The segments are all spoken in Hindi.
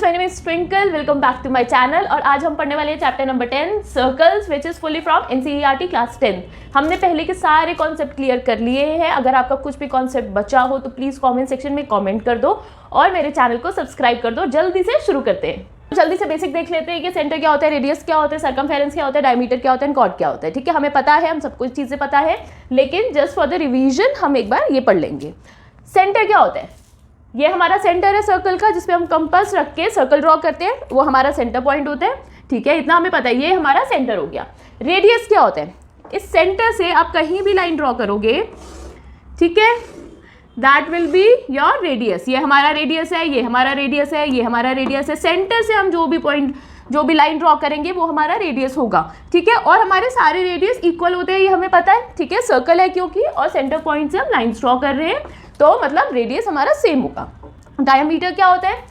My name is Twinkle, welcome back to my channel. और आज हम पढ़ने वाले हैं chapter number 10 circles which is fully from NCERT class 10। हमने पहले के सारे कॉन्सेप्ट क्लियर कर लिए हैं। अगर आपका कुछ भी कॉन्सेप्ट बचा हो तो प्लीज़ कमेंट सेक्शन में कमेंट कर दो और मेरे चैनल को सब्सक्राइब कर दो। जल्दी से शुरू करते हैं। जल्दी से बेसिक देख लेते हैं कि सेंटर क्या होता है, रेडियस क्या होता है, सर्कमफेरेंस क्या होता है, डायमीटर क्या होता है, कॉर्ड क्या होता है। ठीक है, हमें पता है, हम सब कुछ चीज़ें पता है, लेकिन जस्ट फॉर द रिवीजन हम एक बार ये पढ़ लेंगे। सेंटर क्या होता है? ये हमारा सेंटर है सर्कल का, जिसपे हम कंपास रख के सर्कल ड्रॉ करते हैं, वो हमारा सेंटर पॉइंट होता है। ठीक है, इतना हमें पता है, ये हमारा सेंटर हो गया। रेडियस क्या होता है? इस सेंटर से आप कहीं भी लाइन ड्रॉ करोगे, ठीक है, that will be your radius. ये हमारा रेडियस है, ये हमारा रेडियस है, ये हमारा रेडियस है। सेंटर से हम जो भी पॉइंट, जो भी लाइन ड्रॉ करेंगे वो हमारा रेडियस होगा। ठीक है, और हमारे सारे रेडियस इक्वल होते हैं, ये हमें पता है। ठीक है, सर्कल है क्योंकि, और सेंटर पॉइंट से हम लाइन्स ड्रॉ कर रहे हैं, तो मतलब रेडियस हमारा सेम होगा। डायमीटर क्या होता है?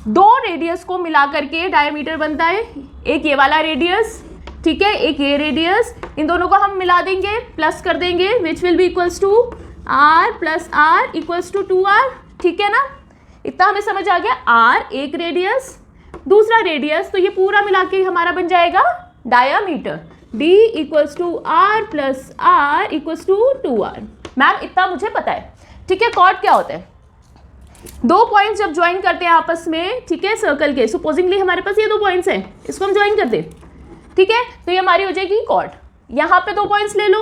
दो रेडियस को मिला करके डायमीटर बनता है। एक ये वाला रेडियस, ठीक है, एक ये रेडियस, इन दोनों को हम मिला देंगे, प्लस कर देंगे, which will be equals to r plus R equals to 2r। ठीक है ना, इतना हमें समझ आ गया। r एक रेडियस, दूसरा रेडियस, तो ये पूरा मिला के हमारा बन जाएगा diameter. d equals to r plus R equals to 2r। Ma'am इतना मुझे पता है। ठीक है, कॉर्ड क्या होता है? दो पॉइंट्स जब ज्वाइन करते हैं आपस में, ठीक है, सर्कल के, सुपोजिंगली हमारे पास ये दो पॉइंट्स हैं, इसको हम ज्वाइन कर दें, ठीक है, तो ये हमारी हो जाएगी कॉर्ड। यहाँ पे दो पॉइंट्स ले लो,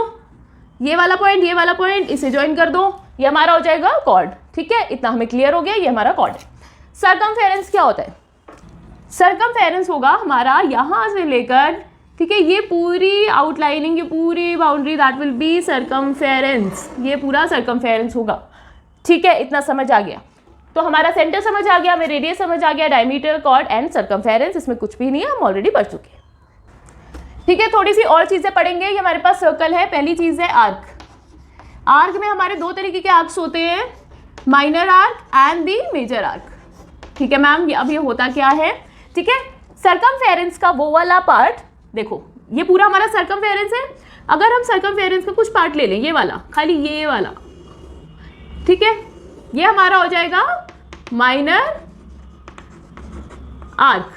ये वाला पॉइंट, ये वाला पॉइंट, इसे ज्वाइन कर दो, ये हमारा हो जाएगा कॉर्ड। ठीक है, इतना हमें क्लियर हो गया, ये हमारा कॉर्ड है। सर्कमफेरेंस क्या होता है? सर्कमफेरेंस होगा हमारा यहाँ से लेकर, ठीक है, ये पूरी आउटलाइनिंग, ये पूरी boundary, that will be circumference. ये पूरा सर्कमफेरेंस होगा। ठीक है, इतना समझ आ गया। तो हमारा सेंटर समझ आ गया, हमें रेडियस समझ आ गया, डायमीटर, कॉर्ड एंड सर्कमफेरेंस, इसमें कुछ भी नहीं है, हम ऑलरेडी पढ़ चुके हैं। ठीक है, थोड़ी सी और चीज़ें पढ़ेंगे। ये हमारे पास सर्कल है। पहली चीज़ है आर्क। आर्क में हमारे दो तरीके के आर्क्स होते हैं, minor arc and the major arc. ठीक है मैम, अब ये होता क्या है? ठीक है, सर्कमफेरेंस का वो वाला पार्ट, देखो ये पूरा हमारा सर्कमफेरेंस है। अगर हम सर्कमफेरेंस का कुछ पार्ट ले लें, ये वाला, खाली ये वाला, ठीक है, ये हमारा हो जाएगा माइनर आर्क।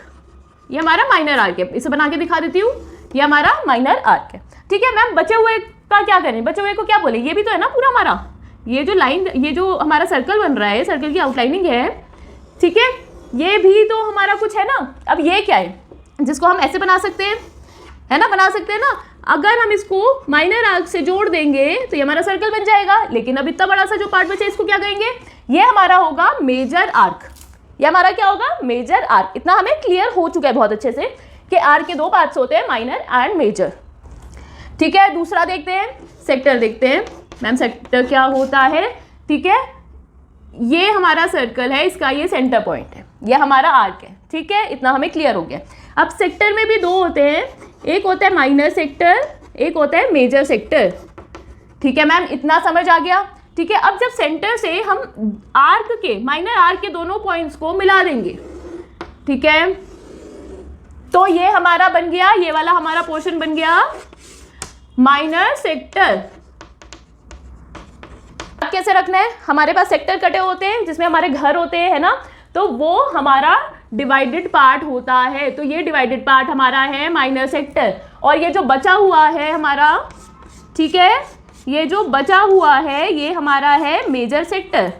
ये हमारा माइनर आर्क है, इसे बना के दिखा देती हूँ, ये हमारा माइनर आर्क है। ठीक है मैम, बचे हुए का क्या करें? बचे हुए को क्या बोले? ये भी तो है ना पूरा हमारा, ये जो लाइन, ये जो हमारा सर्कल बन रहा है, सर्कल की आउटलाइनिंग है, ठीक है, ये भी तो हमारा कुछ है ना। अब ये क्या है जिसको हम ऐसे बना सकते हैं, है ना, बना सकते हैं ना। अगर हम इसको माइनर आर्क से जोड़ देंगे तो ये हमारा सर्कल बन जाएगा। लेकिन अब इतना बड़ा सा जो पार्ट बचा, इसको क्या कहेंगे? ये हमारा होगा मेजर आर्क। ये हमारा क्या होगा? Major arc. इतना हमें क्लियर हो चुका है बहुत अच्छे से कि आर्क के दो पार्ट्स होते हैं, माइनर एंड मेजर। ठीक है, दूसरा देखते हैं, सेक्टर देखते हैं। मैम सेक्टर क्या होता है? ठीक है, ये हमारा सर्कल है, इसका ये सेंटर पॉइंट है, ये हमारा आर्क है। ठीक है, इतना हमें क्लियर हो गया। अब सेक्टर में भी दो होते हैं, एक होता है माइनर सेक्टर, एक होता है मेजर सेक्टर। ठीक है मैम, इतना समझ आ गया। ठीक है, अब जब सेंटर से हम आर्क के, माइनर आर्क के दोनों पॉइंट्स को मिला देंगे, ठीक है, तो ये हमारा बन गया, ये वाला हमारा पोर्शन बन गया माइनर सेक्टर। अब कैसे रखना है? हमारे पास सेक्टर कटे होते हैं जिसमें हमारे घर होते हैं, है ना, तो वो हमारा डिवाइडेड पार्ट होता है। तो ये डिवाइडेड पार्ट हमारा है माइनर सेक्टर, और ये जो बचा हुआ है हमारा, ठीक है, ये जो बचा हुआ है ये हमारा है मेजर सेक्टर।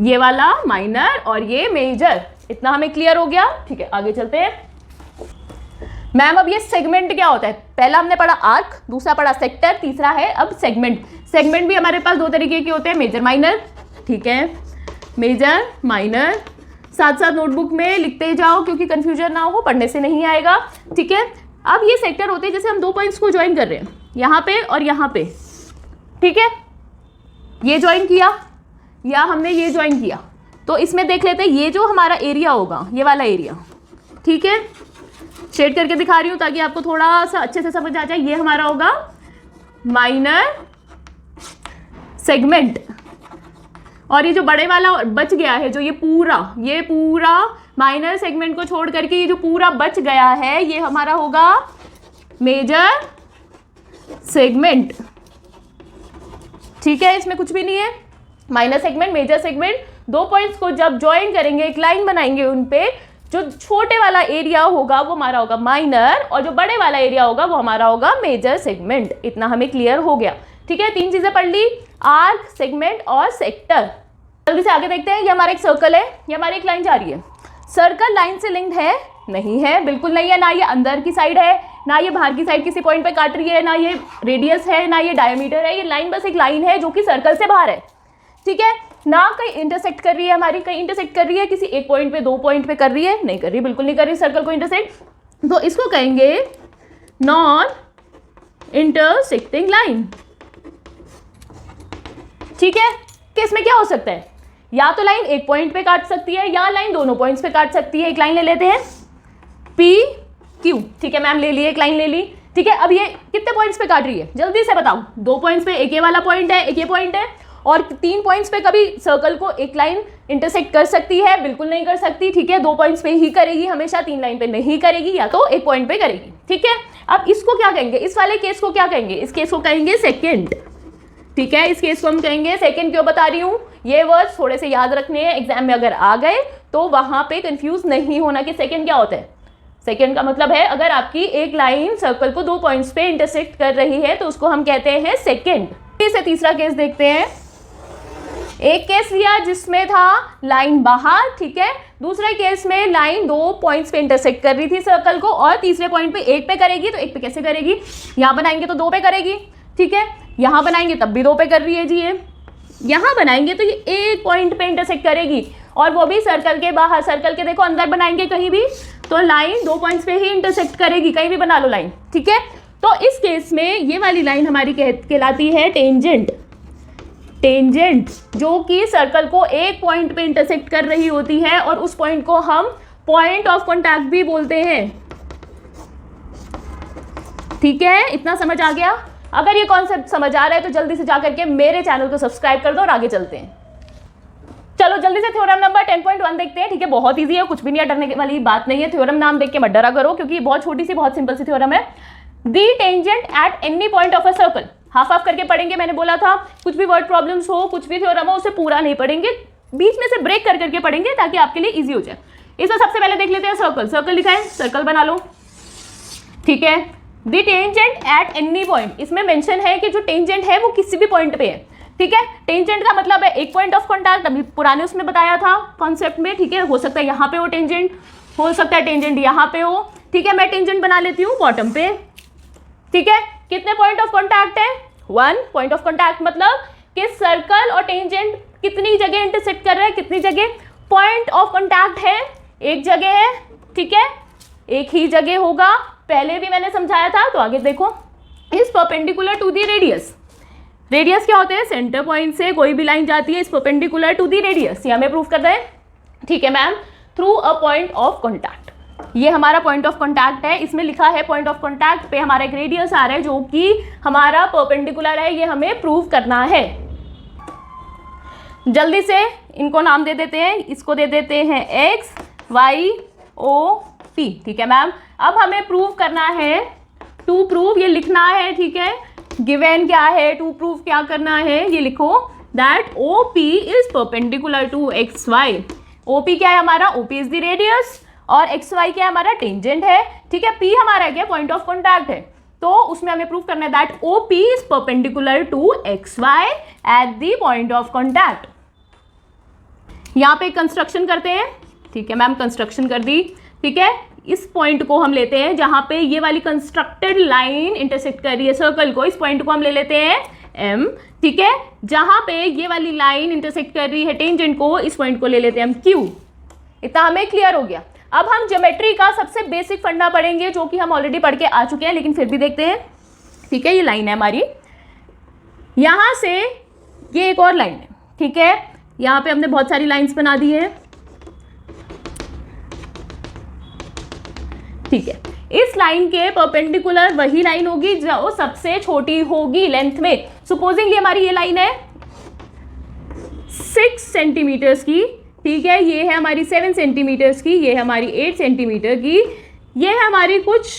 ये वाला माइनर और ये मेजर, इतना हमें क्लियर हो गया। ठीक है, आगे चलते हैं। मैम अब ये सेगमेंट क्या होता है? पहला हमने पढ़ा आर्क, दूसरा पढ़ा सेक्टर, तीसरा है अब सेगमेंट। सेगमेंट भी हमारे पास दो तरीके के होते हैं, मेजर माइनर। ठीक है, मेजर माइनर, साथ साथ नोटबुक में लिखते जाओ क्योंकि कंफ्यूजन ना हो, पढ़ने से नहीं आएगा। ठीक है, अब ये सेक्टर होते हैं, जैसे हम दो पॉइंट्स को ज्वाइन कर रहे हैं, यहाँ पे और यहाँ पे। ठीक है, ये ज्वाइन किया या हमने ये ज्वाइन किया, तो इसमें देख लेते हैं, ये जो हमारा एरिया होगा, ये वाला एरिया, ठीक है, शेड करके दिखा रही हूँ ताकि आपको थोड़ा सा अच्छे से समझ आ जाए। ये हमारा होगा माइनर सेगमेंट, और ये जो बड़े वाला बच गया है, जो ये पूरा माइनर सेगमेंट को छोड़ करके ये जो पूरा बच गया है, ये हमारा होगा मेजर सेगमेंट। ठीक है, इसमें कुछ भी नहीं है, माइनर सेगमेंट, मेजर सेगमेंट दो पॉइंट्स को जब ज्वाइन करेंगे, एक लाइन बनाएंगे, उन पे जो छोटे वाला एरिया होगा वो हमारा होगा माइनर, और जो बड़े वाला एरिया होगा वो हमारा होगा मेजर सेगमेंट। इतना हमें क्लियर हो गया, ठीक है। तीन चीजें पढ़ ली, आर्क, सेगमेंट और सेक्टर। जल्दी से आगे देखते हैं। ये हमारा एक सर्कल है, ये हमारी एक लाइन जा रही है। सर्कल लाइन से लिंक्ड है? नहीं है, बिल्कुल नहीं है। ना ये अंदर की साइड है, ना ये बाहर की साइड किसी पॉइंट पे काट रही है, ना ये रेडियस है, ना ये डायमीटर है। ये लाइन बस एक लाइन है जो कि सर्कल से बाहर है, ठीक है। ना कहीं इंटरसेक्ट कर रही है हमारी, कहीं इंटरसेक्ट कर रही है किसी एक पॉइंट पे, दो पॉइंट पे कर रही है? नहीं कर रही, बिल्कुल नहीं कर रही सर्कल को इंटरसेक्ट। तो इसको कहेंगे नॉन इंटरसेक्टिंग लाइन, ठीक है। कि इसमें क्या हो सकता है, या तो लाइन एक पॉइंट पे काट सकती है या लाइन दोनों पॉइंट्स पे काट सकती है। एक लाइन ले लेते हैं पी क्यू, ठीक है मैम, ले ली, एक लाइन ले ली, ठीक है। अब ये कितने पॉइंट्स पे काट रही है जल्दी से बताओ? दो पॉइंट्स पे, एक ये वाला पॉइंट है, एक ये पॉइंट है। और तीन पॉइंट्स पे कभी सर्कल को एक लाइन इंटरसेक्ट कर सकती है? बिल्कुल नहीं कर सकती, ठीक है। दो पॉइंट्स पे ही करेगी हमेशा, तीन लाइन पे नहीं करेगी, या तो एक पॉइंट पे करेगी, ठीक है। अब इसको क्या कहेंगे, इस वाले केस को क्या कहेंगे? इस केस को कहेंगे सेकेंड, ठीक है। इस केस को हम कहेंगे सेकेंड। क्यों बता रही हूँ? ये वर्ड्स थोड़े से याद रखने हैं, एग्जाम में अगर आ गए तो वहां पे कंफ्यूज नहीं होना कि सेकेंड क्या होता है। सेकेंड का मतलब है अगर आपकी एक लाइन सर्कल को दो पॉइंट्स पे इंटरसेक्ट कर रही है तो उसको हम कहते हैं सेकेंड। इसे तीसरा केस देखते हैं। एक केस लिया जिसमें था लाइन बाहर, ठीक है। दूसरे केस में लाइन दो पॉइंट्स पे इंटरसेक्ट कर रही थी सर्कल को, और तीसरे पॉइंट पे एक पे करेगी। तो एक पे कैसे करेगी? यहाँ बनाएंगे तो दो पे करेगी, ठीक है। यहाँ बनाएंगे तब भी दो पे कर रही है जी। ये यहाँ बनाएंगे तो ये एक पॉइंट पे इंटरसेक्ट करेगी, और वो भी सर्कल के बाहर। सर्कल के देखो अंदर बनाएंगे कहीं भी तो लाइन दो पॉइंट्स पे ही इंटरसेक्ट करेगी, कहीं भी बना लो लाइन, ठीक है। तो इस केस में ये वाली लाइन हमारी कहलाती है टेंजेंट। टेंजेंट जो कि सर्कल को एक पॉइंट पे इंटरसेक्ट कर रही होती है, और उस पॉइंट को हम पॉइंट ऑफ कॉन्टैक्ट भी बोलते हैं, ठीक है। इतना समझ आ गया? अगर ये कॉन्सेप्ट समझ आ रहा है तो जल्दी से जाकर के मेरे चैनल को सब्सक्राइब कर दो और आगे चलते हैं। चलो जल्दी से थ्योरम नंबर 10.1 देखते हैं, ठीक है। बहुत इजी है, कुछ भी नहीं डरने वाली बात नहीं है। थ्योरम नाम देख के मत डरा करो, क्योंकि बहुत छोटी सी बहुत सिंपल सी थ्योरम है। The tangent at any point of a circle, half half करके पढ़ेंगे। मैंने बोला था कुछ भी वर्ड प्रॉब्लम्स हो, कुछ भी थ्योरम हो, उसे पूरा नहीं पढ़ेंगे, बीच में से ब्रेक कर करके पढ़ेंगे ताकि आपके लिए ईजी हो जाए। इसमें सबसे पहले देख लेते हैं सर्कल। सर्कल लिखा है, सर्कल बना लो, ठीक है। The tangent at any point, इसमें मेंशन है कि जो टेंजेंट है वो किसी भी पॉइंट पे है, ठीक है। टेंजेंट का मतलब है एक पॉइंट ऑफ कॉन्टैक्ट, अभी पुराने उसमें बताया था कॉन्सेप्ट में, ठीक है। हो सकता है यहाँ पे हो टेंजेंट, हो सकता है टेंजेंट यहाँ पे हो, ठीक है। मैं टेंजेंट बना लेती हूँ बॉटम पे, ठीक है। कितने पॉइंट ऑफ कॉन्टैक्ट है? वन पॉइंट ऑफ कॉन्टैक्ट, मतलब कि सर्कल और टेंजेंट कितनी जगह इंटरसेक्ट कर रहे हैं, कितनी जगह? पॉइंट ऑफ कॉन्टैक्ट है एक जगह है, ठीक है, एक ही जगह होगा। पहले भी मैंने समझाया था, तो आगे देखो। Is perpendicular to the radius. Radius क्या होते हैं? सेंटर पॉइंट से कोई भी लाइन जाती है, is perpendicular to the radius, ये हमें प्रूव कर रहे हैं, ठीक है ma'am. Through a point of contact, ये हमारा पॉइंट ऑफ कॉन्टैक्ट है। इसमें लिखा है पॉइंट ऑफ कॉन्टैक्ट पे हमारा एक रेडियस आ रहा है जो कि हमारा परपेंडिकुलर है, ये हमें प्रूव करना है। जल्दी से इनको नाम दे देते हैं, इसको दे देते हैं एक्स वाई ओ टी, ठीक है मैम। अब हमें प्रूव करना है, टू प्रूव ये लिखना है, ठीक है। गिवन क्या है, टू प्रूव क्या करना है, ये लिखो that O P is perpendicular to X Y. O P क्या है हमारा? O P is the radius, और एक्स वाई क्या है हमारा? टेंजेंट है, ठीक है। पी हमारा क्या? पॉइंट ऑफ कॉन्टैक्ट है। तो उसमें हमें प्रूव करना है that O P is perpendicular to X Y at the point of contact. यहाँ पे कंस्ट्रक्शन करते हैं, ठीक है मैम, कंस्ट्रक्शन कर दी, ठीक है। इस पॉइंट को हम लेते हैं जहां पे ये वाली कंस्ट्रक्टेड लाइन इंटरसेक्ट कर रही है सर्कल को, इस पॉइंट को हम ले लेते हैं एम, ठीक है। जहां पे ये वाली लाइन इंटरसेक्ट कर रही है टेंजेंट को, इस पॉइंट को ले लेते हैं हम क्यू। इतना हमें क्लियर हो गया। अब हम ज्योमेट्री का सबसे बेसिक फंडा पढ़ेंगे जो कि हम ऑलरेडी पढ़ के आ चुके हैं, लेकिन फिर भी देखते हैं, ठीक है। ये लाइन है हमारी, यहां से ये एक और लाइन है, ठीक है। यहाँ पे हमने बहुत सारी लाइंस बना दी है, ठीक है। इस लाइन के परपेंडिकुलर वही लाइन होगी जो सबसे छोटी होगी लेंथ में। सुपोजिंगली हमारी ये लाइन है 6 सेंटीमीटर्स की, ठीक है। ये है हमारी 7 सेंटीमीटर्स की, ये है हमारी 8 सेंटीमीटर की, ये है हमारी कुछ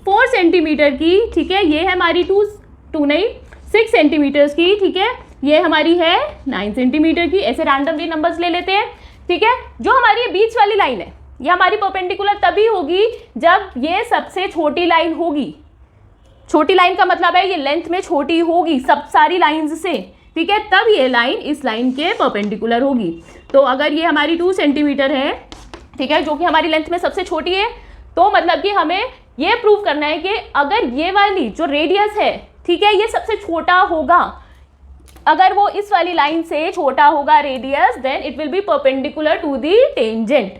4 सेंटीमीटर की, ठीक है। ये है हमारी 6 सेंटीमीटर्स की, ठीक है। ये हमारी है 9 सेंटीमीटर की। ऐसे रैंडमली नंबर्स ले लेते हैं, ठीक है। जो हमारी बीच वाली लाइन है ये हमारी परपेंडिकुलर तभी होगी जब ये सबसे छोटी लाइन होगी। छोटी लाइन का मतलब है ये लेंथ में छोटी होगी सब सारी लाइंस से, ठीक है, तब ये लाइन इस लाइन के परपेंडिकुलर होगी। तो अगर ये हमारी 2 सेंटीमीटर है, ठीक है, जो कि हमारी लेंथ में सबसे छोटी है, तो मतलब कि हमें ये प्रूव करना है कि अगर ये वाली जो रेडियस है, ठीक है, ये सबसे छोटा होगा, अगर वो इस वाली लाइन से छोटा होगा radius, then it will be perpendicular to the tangent.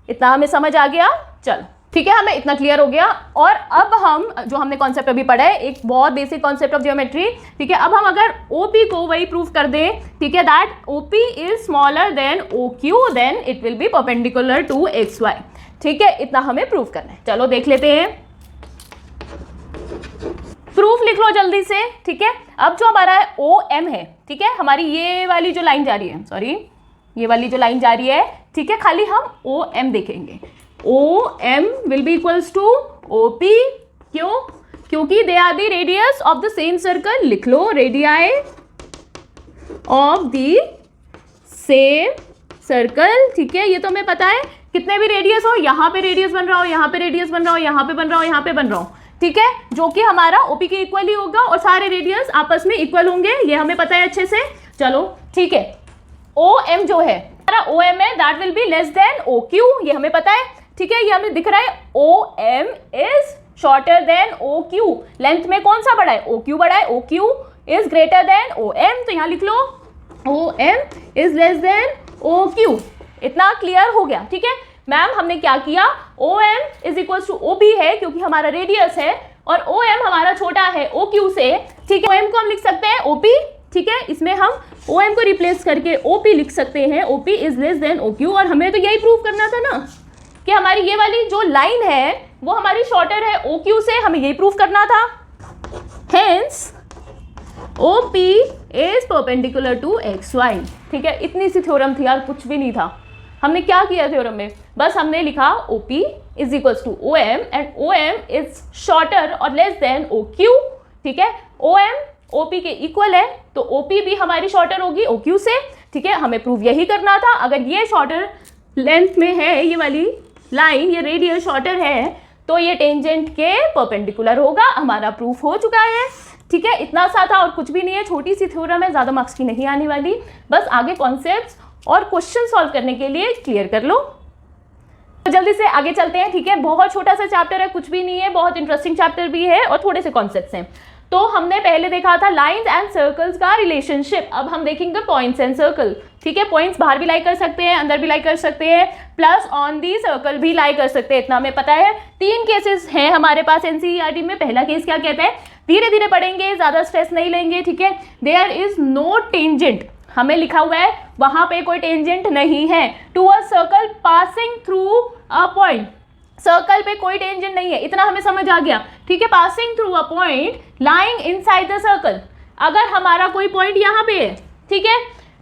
इतना हमें समझ आ गया? चलो ठीक है, हमें इतना क्लियर हो गया। और अब हम जो हमने कॉन्सेप्ट अभी पढ़ा है, एक बहुत बेसिक कॉन्सेप्ट ऑफ जियोमेट्री, ठीक है, अब हम अगर OP को वही प्रूव कर दें, ठीक है, that OP is smaller than OQ, then it will be perpendicular to XY, ठीक है, इतना हमें प्रूव करना है। चलो देख लेते हैं, प्रूफ लिख लो जल्दी से, ठीक है। अब जो हमारा OM है, ठीक है, हमारी ये वाली जो लाइन जा रही है, सॉरी ये वाली जो लाइन जा रही है, ठीक है, खाली हम OM देखेंगे। OM will be equals to OP, क्यों? क्योंकि they are the radius of the same circle. लिख लो, radii of the same circle, ठीक है, ये तो हमें पता है। कितने भी रेडियस हो, यहाँ पे रेडियस बन रहा हो, यहाँ पे रेडियस बन रहा हो, यहाँ पे बन रहा हो, यहाँ पे बन रहा हो, ठीक है, जो कि हमारा OP के इक्वल ही होगा और सारे रेडियस आपस में इक्वल होंगे, ये हमें पता है अच्छे से। चलो ठीक है, OM जो है हमारा OM है, that will be less than OQ, ये हमें पता है, ठीक है, ये हमें दिख रहा है OM is shorter than OQ। Length में कौन सा बड़ा है? OQ बड़ा है, OQ is greater than OM, तो यहाँ लिख लो OM is less than OQ। इतना क्लियर हो गया, ठीक है। मैम हमने क्या किया, OM is equal to OP है क्योंकि हमारा रेडियस है, और OM हमारा छोटा है OQ से, ठीक है। OM को हम लिख सकते हैं OP, ठीक है, इसमें हम OM को रिप्लेस करके OP लिख सकते हैं, OP is less than OQ। और हमें तो यही प्रूव करना था ना कि हमारी ये वाली जो लाइन है वो हमारी शॉर्टर है OQ से, हमें यही प्रूव करना था। Hence OP is perpendicular to XY, ठीक है। इतनी सी थ्योरम थी यार, कुछ भी नहीं था। हमने क्या किया थ्योरम में, बस हमने लिखा OP is equals to OM and OM is shorter और लेस देन OQ, ठीक है। OM OP के इक्वल है तो OP भी हमारी शॉर्टर होगी OQ से, ठीक है। हमें प्रूव यही करना था। अगर ये शॉर्टर लेंथ में है, ये वाली लाइन, ये रेडियस शॉर्टर है, तो ये टेंजेंट के परपेंडिकुलर होगा। हमारा प्रूफ हो चुका है, ठीक है। इतना सा था और कुछ भी नहीं है, छोटी सी थ्योरम है, ज़्यादा मार्क्स की नहीं आने वाली। बस आगे कॉन्सेप्ट्स और क्वेश्चन सॉल्व करने के लिए क्लियर कर लो। तो जल्दी से आगे चलते हैं, ठीक है। बहुत छोटा सा चैप्टर है, कुछ भी नहीं है, बहुत इंटरेस्टिंग चैप्टर भी है और थोड़े से कॉन्सेप्ट्स हैं। तो हमने पहले देखा था लाइंस एंड सर्कल्स का रिलेशनशिप। अब हम देखेंगे पॉइंट्स एंड सर्कल, ठीक है। पॉइंट्स बाहर भी लाई कर सकते हैं, अंदर भी लाई कर सकते हैं, प्लस ऑन दी सर्कल भी लाई कर सकते हैं, इतना हमें पता है। 3 केसेस हैं हमारे पास NCERT में। पहला केस क्या कहता है, धीरे धीरे पढ़ेंगे, ज़्यादा स्ट्रेस नहीं लेंगे, ठीक है। देयर इज नो टेंजेंट, हमें लिखा हुआ है वहां पे कोई टेंजेंट नहीं है, to a circle passing through a point. Circle पे कोई टेंजेंट नहीं है, इतना हमें समझ आ गया, ठीक है। Passing through a point lying inside the circle, अगर हमारा कोई पॉइंट यहाँ पे है, ठीक है,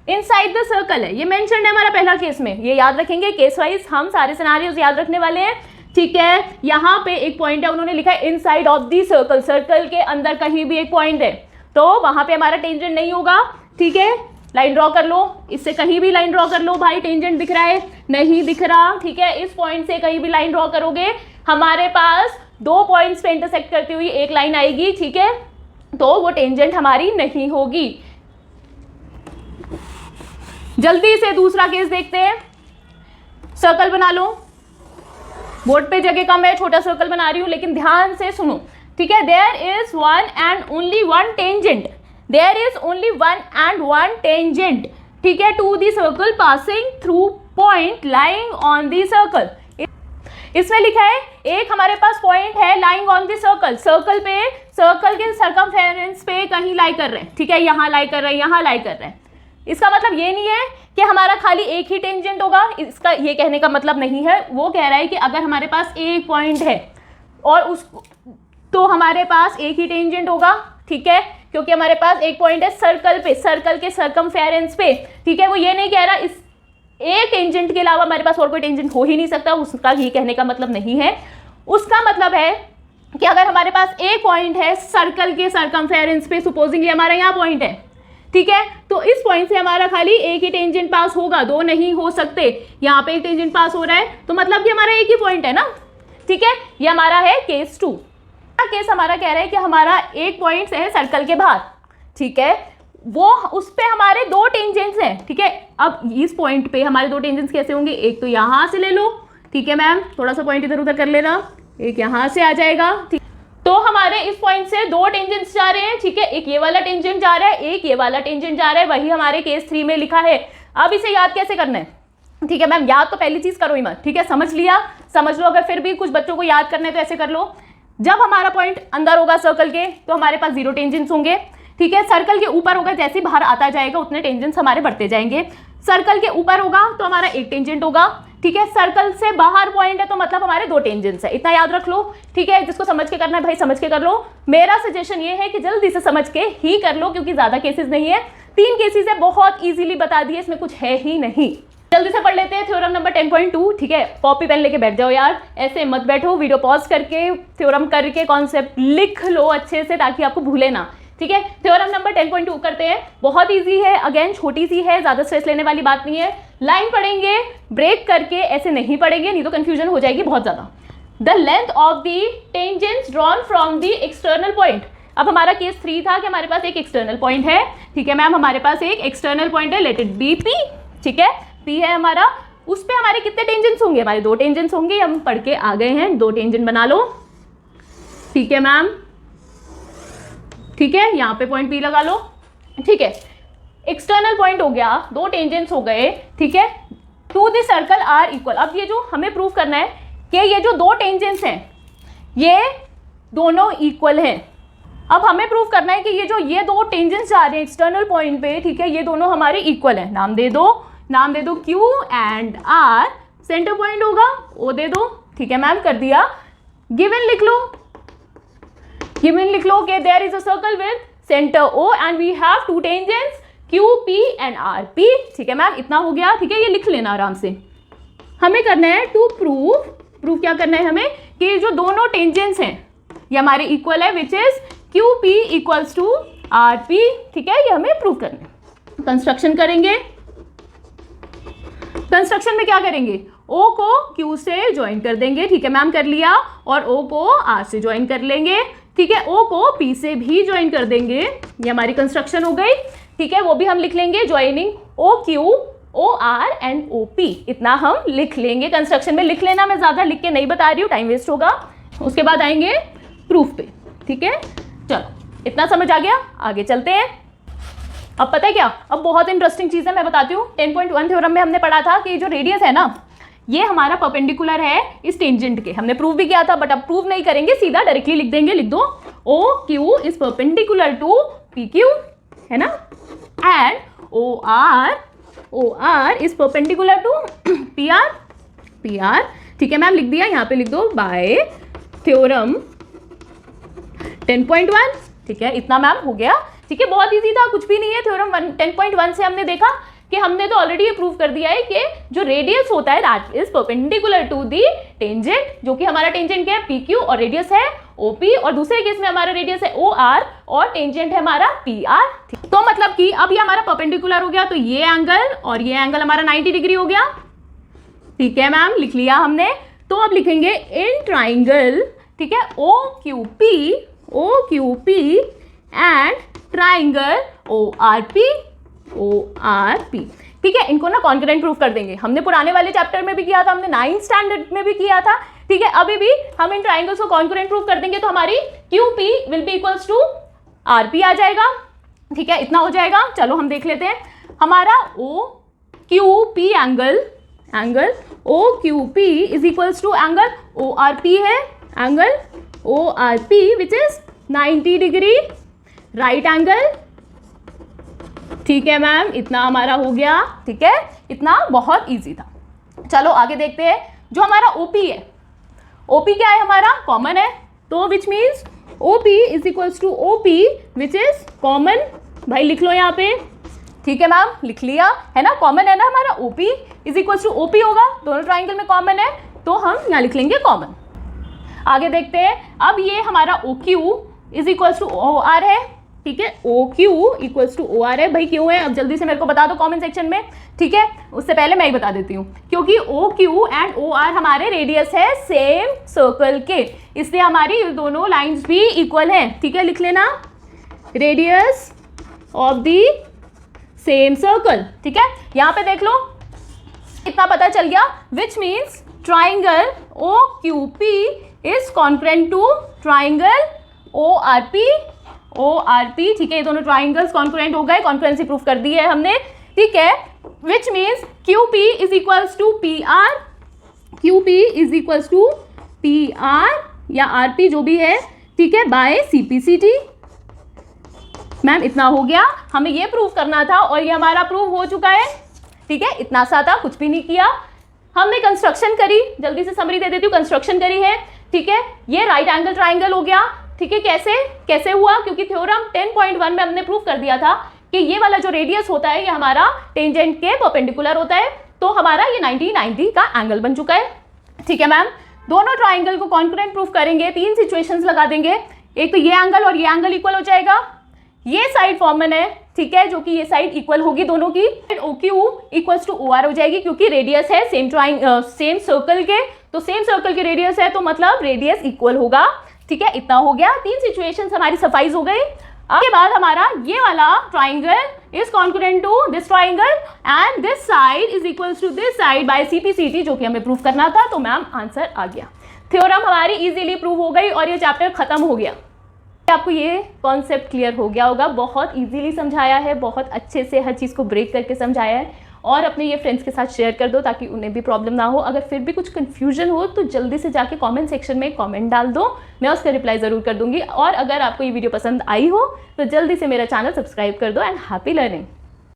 इनसाइड द सर्कल है, ये मेंशन है हमारा पहला केस में। ये याद रखेंगे, केस वाइज हम सारे सिनेरियोज याद रखने वाले हैं, ठीक है। यहाँ पे एक पॉइंट है, उन्होंने लिखा है inside of the circle, circle के अंदर कहीं भी एक पॉइंट है, तो वहां पे हमारा टेंजेंट नहीं होगा, ठीक है। लाइन ड्रॉ कर लो, इससे कहीं भी लाइन ड्रॉ कर लो भाई, टेंजेंट दिख रहा है, नहीं दिख रहा, ठीक है। इस पॉइंट से कहीं भी लाइन ड्रॉ करोगे, हमारे पास 2 पॉइंट्स पे इंटरसेक्ट करती हुई एक लाइन आएगी, ठीक है, तो वो टेंजेंट हमारी नहीं होगी। जल्दी से दूसरा केस देखते हैं। सर्कल बना लो, बोर्ड पे जगह कम है, छोटा सर्कल बना रही हूं, लेकिन ध्यान से सुनो, ठीक है। There is one and only one tangent, there is only one and one tangent, ठीक है, to the circle passing through point lying on the circle. इसमें लिखा है एक हमारे पास पॉइंट है lying on the circle, circle पे, सर्कल के सरकमफेरेंस पे कहीं लाई कर रहे हैं, ठीक है, यहाँ लाई कर रहे हैं, यहाँ लाई कर रहे हैं। इसका मतलब ये नहीं है कि हमारा खाली एक ही टेंजेंट होगा, इसका ये कहने का मतलब नहीं है। वो कह रहा है कि अगर हमारे पास एक पॉइंट है और उस तो हमारे पास एक ही टेंजेंट होगा, ठीक है, क्योंकि हमारे पास एक पॉइंट है सर्कल पे, सर्कल के सरकमफेरेंस पे, ठीक है। वो ये नहीं कह रहा इस एक टेंजेंट के अलावा हमारे पास और कोई टेंजेंट हो ही नहीं सकता, उसका ये कहने का मतलब नहीं है। उसका मतलब है कि अगर हमारे पास एक पॉइंट है सर्कल के सरकमफेरेंस पे, सपोजिंगली हमारा यहाँ पॉइंट है, ठीक है, तो इस पॉइंट से हमारा खाली एक ही टेंजेंट पास होगा, दो नहीं हो सकते। यहाँ पे एक टेंजेंट पास हो रहा है तो मतलब कि हमारा एक ही पॉइंट है ना, ठीक है। ये हमारा है केस 2। केस हमारा कह रहा है कि हमारा एक पॉइंट है सर्कल के बाहर, ठीक है, वो उस पे हमारे दो टेंजेंट्स हैं, ठीक है। अब इस पॉइंट पे हमारे दो टेंजेंट्स कैसे होंगे, एक तो यहाँ से ले लो, ठीक है मैम, थोड़ा सा पॉइंट इधर उधर कर लेना, एक यहाँ से आ जाएगा, ठीक। तो हमारे इस पॉइंट से दो टेंजेंट्स जा रहे हैं, ठीक है, एक ये वाला टेंजेंट जा रहा है, एक ये वाला टेंजेंट जा रहा है, वही हमारे केस 3 में लिखा है। अब इसे याद कैसे करना है, ठीक है मैम, याद तो पहली चीज करो ही मत, ठीक है, समझ लिया, समझ लो। अगर फिर भी कुछ बच्चों को याद करना है तो ऐसे कर लो, जब हमारा पॉइंट अंदर होगा सर्कल के तो हमारे पास 0 टेंजेंट्स होंगे, ठीक है। सर्कल के ऊपर होगा, जैसे ही बाहर आता जाएगा उतने टेंजेंट्स हमारे बढ़ते जाएंगे। सर्कल के ऊपर होगा तो हमारा एक टेंजेंट होगा, ठीक है। सर्कल से बाहर पॉइंट है तो मतलब हमारे दो टेंजेंट्स है, इतना याद रख लो, ठीक है। जिसको समझ के करना है भाई समझ के कर लो। मेरा सजेशन ये है कि जल्दी से समझ के ही कर लो, क्योंकि ज्यादा केसेस नहीं है, 3 केसेस है, बहुत इजीली बता दिए, इसमें कुछ है ही नहीं। जल्दी से पढ़ लेते हैं थ्योरम नंबर 10.2, ठीक है। कॉपी पेन लेके बैठ जाओ यार, ऐसे मत बैठो, वीडियो पॉज करके थ्योरम करके कॉन्सेप्ट लिख लो अच्छे से ताकि आपको भूले ना, ठीक है। थ्योरम नंबर 10.2 करते हैं, बहुत इजी है, अगेन छोटी सी है, ज्यादा स्ट्रेस लेने वाली बात नहीं है। लाइन पढ़ेंगे ब्रेक करके, ऐसे नहीं पढ़ेंगे नहीं तो कंफ्यूजन हो जाएगी बहुत ज्यादा। The length of the tangents drawn from the external point. अब हमारा केस 3 था कि हमारे पास एक एक्सटर्नल पॉइंट है, ठीक है मैम, हमारे पास एक एक्सटर्नल पॉइंट है, लेट इट बी P, ठीक है, P है हमारा। उस पे हमारे कितने टेंजेंट्स होंगे, हमारे 2 टेंजेंट्स होंगे, हम पढ़ के आ गए हैं, 2 टेंजेंट बना लो, ठीक है मैम, ठीक है, यहाँ पे पॉइंट P लगा लो, ठीक है। एक्सटर्नल पॉइंट हो गया, 2 टेंजेंट्स हो गए, ठीक है, to the circle are equal. अब ये जो हमें प्रूव करना है कि ये जो 2 टेंजेंट्स हैं ये दोनों इक्वल हैं। अब हमें प्रूव करना है कि ये 2 टेंजेंट्स जा रहे हैं एक्सटर्नल पॉइंट पे, ठीक है, ये दोनों हमारे इक्वल हैं। नाम दे दो Q and R, centre point होगा O दे दो, ठीक है मैम, कर दिया। गिवन लिख लो कि there is a circle with centre O and we have 2 tangents Q P and R P, ठीक है मैम, इतना हो गया, ठीक है, ये लिख लेना आराम से। हमें करना है टू प्रूव क्या करना है हमें कि जो दोनों टेंजेंट्स हैं ये हमारे इक्वल है, which is Q P equals to R P, ठीक है, ये हमें प्रूव करना है। कंस्ट्रक्शन करेंगे, कंस्ट्रक्शन में क्या करेंगे, O को Q से ज्वाइन कर देंगे, ठीक है मैम, कर लिया, और O को R से ज्वाइन कर लेंगे, ठीक है, O को P से भी ज्वाइन कर देंगे, ये हमारी कंस्ट्रक्शन हो गई, ठीक है। वो भी हम लिख लेंगे, joining OQ OR and OP, इतना हम लिख लेंगे, कंस्ट्रक्शन में लिख लेना, मैं ज्यादा लिख के नहीं बता रही हूँ, टाइम वेस्ट होगा। उसके बाद आएंगे प्रूफ पे, ठीक है। चलो इतना समझ आ गया, आगे चलते हैं। अब पता है क्या, अब बहुत इंटरेस्टिंग चीज है, मैं बताती हूँ। 10.1 थ्योरम में हमने पढ़ा था कि जो रेडियस है ना ये हमारा परपेंडिकुलर है इस टेंजेंट के, हमने प्रूव भी किया था, बट अब प्रूव नहीं करेंगे, सीधा डायरेक्टली लिख देंगे, लिख दो OQ is perpendicular to PQ, है ना, and OR is perpendicular to PR, ठीक है मैम, लिख दिया, यहाँ पे लिख दो बाय थ्योरम 10.1, ठीक है, इतना मैम हो गया, ठीक है, बहुत इजी था, कुछ भी नहीं है। थ्योरम 10.1 से हमने देखा कि हमने तो ऑलरेडी ये प्रूव कर दिया है कि जो रेडियस होता है that is perpendicular to the tangent, जो कि हमारा टेंजेंट क्या है PQ और रेडियस है OP, और दूसरे केस में हमारा रेडियस है OR और टेंजेंट है हमारा PR। तो मतलब कि अब ये हमारा परपेंडिकुलर हो गया, तो ये एंगल और ये एंगल हमारा 90 डिग्री हो गया, ठीक है मैम, लिख लिया हमने। तो अब लिखेंगे इन ट्राइंगल, ठीक है, OQP एंड ट्राइंगल ORP, ठीक है, इनको ना कॉन्करेंट प्रूफ कर देंगे। हमने पुराने वाले चैप्टर में भी किया था, हमने 9th स्टैंडर्ड में भी किया था, ठीक है। अभी भी हम इन ट्राइंगल्स को कॉन्करेंट प्रूफ कर देंगे, तो हमारी QP will be equals to RP आ जाएगा, ठीक है, इतना हो जाएगा। चलो हम देख लेते हैं, हमारा OQP angle OQP is equals to angle ORP है, angle ORP which is 90 degree right angle, ठीक है मैम, इतना हमारा हो गया, ठीक है, इतना बहुत इजी था। चलो आगे देखते हैं, जो हमारा OP है, OP क्या है हमारा, कॉमन है, तो which means OP is equals to OP which is common, भाई लिख लो यहाँ पे, ठीक है मैम, लिख लिया, है ना, कॉमन है ना हमारा, OP is equals to OP होगा, दोनों ट्राइंगल में कॉमन है, तो हम यहाँ लिख लेंगे कॉमन। आगे देखते हैं, अब ये हमारा OQ is equals to OR है, ठीक है, O Q equals to O R है। भाई क्यों है, अब जल्दी से मेरे को बता दो कमेंट सेक्शन में, ठीक है। उससे पहले मैं ही बता देती हूँ, क्योंकि O Q and O R हमारे रेडियस है सेम सर्कल के, इसलिए हमारी दोनों लाइंस भी इक्वल हैं, ठीक है। लिख लेना radius of the same circle, ठीक है। यहाँ पे देख लो इतना पता चल गया, which means triangle O Q P is concurrent to triangle O R P, ठीक है। ये दोनों ट्राइंगल्स कॉन्करेंट हो गए, कॉन्करेंसी प्रूफ कर दी है हमने, ठीक है। Which means Q P is equals to P R, Q P is equals to P R या आर पी जो भी है, ठीक है, by C P C T. Ma'am इतना हो गया, हमें ये प्रूफ करना था और ये हमारा प्रूफ हो चुका है, ठीक है। इतना सा था, कुछ भी नहीं किया हमने। कंस्ट्रक्शन करी, जल्दी से समरी दे देती हूँ, कंस्ट्रक्शन करी है, ठीक है। ये राइट एंगल ट्राइंगल हो गया, ठीक है। कैसे हुआ, क्योंकि थ्योरम 10.1 में हमने प्रूफ कर दिया था कि ये वाला जो रेडियस होता है ये हमारा टेंजेंट के परपेंडिकुलर होता है, तो हमारा ये 90 का एंगल बन चुका है, ठीक है मैम। दोनों ट्राइंगल को कॉन्करेंट प्रूफ करेंगे, 3 सिचुएशंस लगा देंगे, एक तो ये एंगल और ये एंगल इक्वल हो जाएगा, ये साइड कॉमन है, ठीक है, जो कि ये साइड इक्वल होगी दोनों की, O Q equals to O R हो जाएगी, क्योंकि रेडियस है सेम सर्कल के, तो सेम सर्कल के रेडियस है तो मतलब रेडियस इक्वल होगा, ठीक है। इतना हो गया, 3 सिचुएशंस हमारी सफाइज हो गई। उसके बाद हमारा ये वाला triangle is concurrent to this triangle and this side is equals to this side by CPCT, जो कि हमें प्रूफ करना था, तो मैम आंसर आ गया। थ्योरम हमारी इजीली प्रूव हो गई और ये चैप्टर खत्म हो गया। आपको ये कॉन्सेप्ट क्लियर हो गया होगा, बहुत इजीली समझाया है, बहुत अच्छे से हर चीज़ को ब्रेक करके समझाया है, और अपने ये फ्रेंड्स के साथ शेयर कर दो ताकि उन्हें भी प्रॉब्लम ना हो। अगर फिर भी कुछ कन्फ्यूजन हो तो जल्दी से जाके कमेंट सेक्शन में कमेंट डाल दो, मैं उसका रिप्लाई ज़रूर कर दूंगी। और अगर आपको ये वीडियो पसंद आई हो तो जल्दी से मेरा चैनल सब्सक्राइब कर दो एंड हैप्पी लर्निंग।